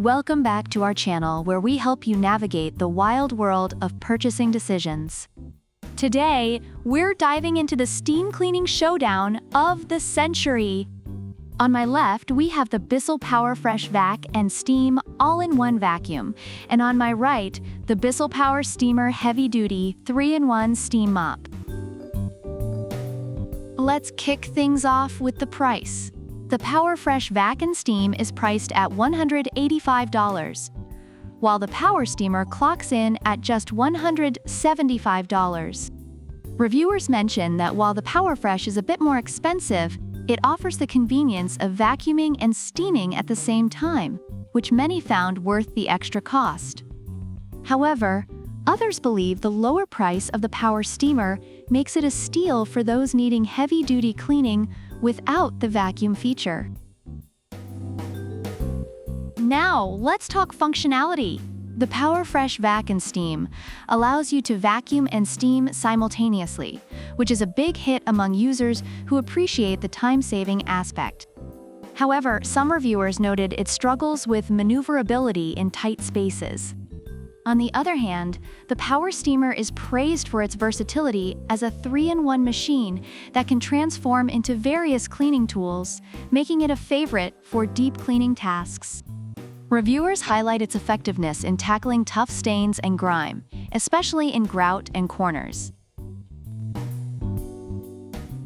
Welcome back to our channel where we help you navigate the wild world of purchasing decisions. Today, we're diving into the steam cleaning showdown of the century. On my left, we have the Bissell PowerFresh Vac and Steam all-in-one vacuum, and on my right, the Bissell Power Steamer Heavy-Duty 3-in-1 Steam Mop. Let's kick things off with the price. The PowerFresh Vac and Steam is priced at $185, while the Power Steamer clocks in at just $175. Reviewers mention that while the PowerFresh is a bit more expensive, it offers the convenience of vacuuming and steaming at the same time, which many found worth the extra cost. However, others believe the lower price of the Power Steamer makes it a steal for those needing heavy-duty cleaning without the vacuum feature. Now, let's talk functionality. The PowerFresh Vac and Steam allows you to vacuum and steam simultaneously, which is a big hit among users who appreciate the time-saving aspect. However, some reviewers noted it struggles with maneuverability in tight spaces. On the other hand, the Power Steamer is praised for its versatility as a 3-in-1 machine that can transform into various cleaning tools, making it a favorite for deep cleaning tasks. Reviewers highlight its effectiveness in tackling tough stains and grime, especially in grout and corners.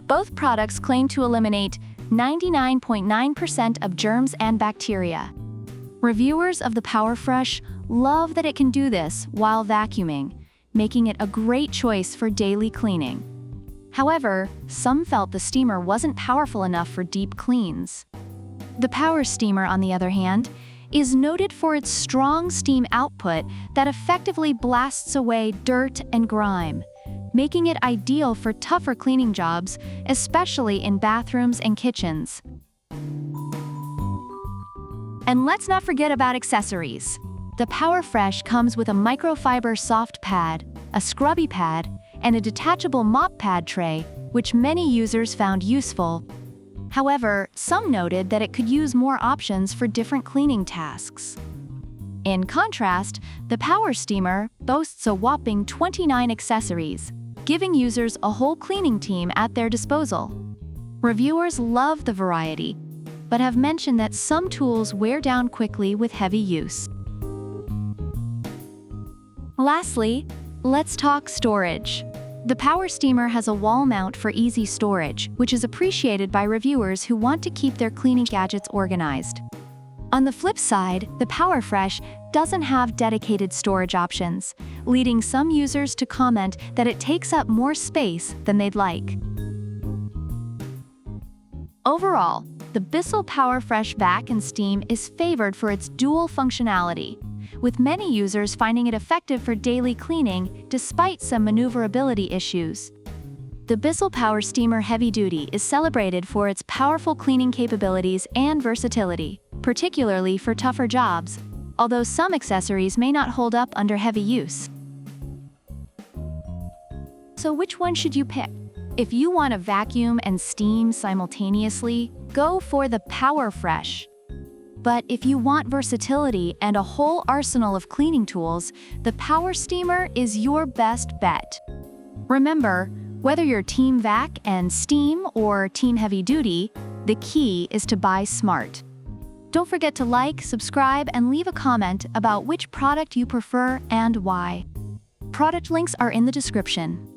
Both products claim to eliminate 99.9% of germs and bacteria. Reviewers of the PowerFresh love that it can do this while vacuuming, making it a great choice for daily cleaning. However, some felt the steamer wasn't powerful enough for deep cleans. The Power Steamer, on the other hand, is noted for its strong steam output that effectively blasts away dirt and grime, making it ideal for tougher cleaning jobs, especially in bathrooms and kitchens. And let's not forget about accessories. The PowerFresh comes with a microfiber soft pad, a scrubby pad, and a detachable mop pad tray, which many users found useful. However, some noted that it could use more options for different cleaning tasks. In contrast, the Power Steamer boasts a whopping 29 accessories, giving users a whole cleaning team at their disposal. Reviewers love the variety, but have mentioned that some tools wear down quickly with heavy use. Lastly, let's talk storage. The Power Steamer has a wall mount for easy storage, which is appreciated by reviewers who want to keep their cleaning gadgets organized. On the flip side, the PowerFresh doesn't have dedicated storage options, leading some users to comment that it takes up more space than they'd like. Overall, the Bissell PowerFresh Vac and Steam is favored for its dual functionality, with many users finding it effective for daily cleaning despite some maneuverability issues. The Bissell Power Steamer Heavy Duty is celebrated for its powerful cleaning capabilities and versatility, particularly for tougher jobs, although some accessories may not hold up under heavy use. So which one should you pick? If you want to vacuum and steam simultaneously, go for the PowerFresh. But if you want versatility and a whole arsenal of cleaning tools, the Power Steamer is your best bet. Remember, whether you're Team Vac and Steam or Team Heavy Duty, the key is to buy smart. Don't forget to like, subscribe, and leave a comment about which product you prefer and why. Product links are in the description.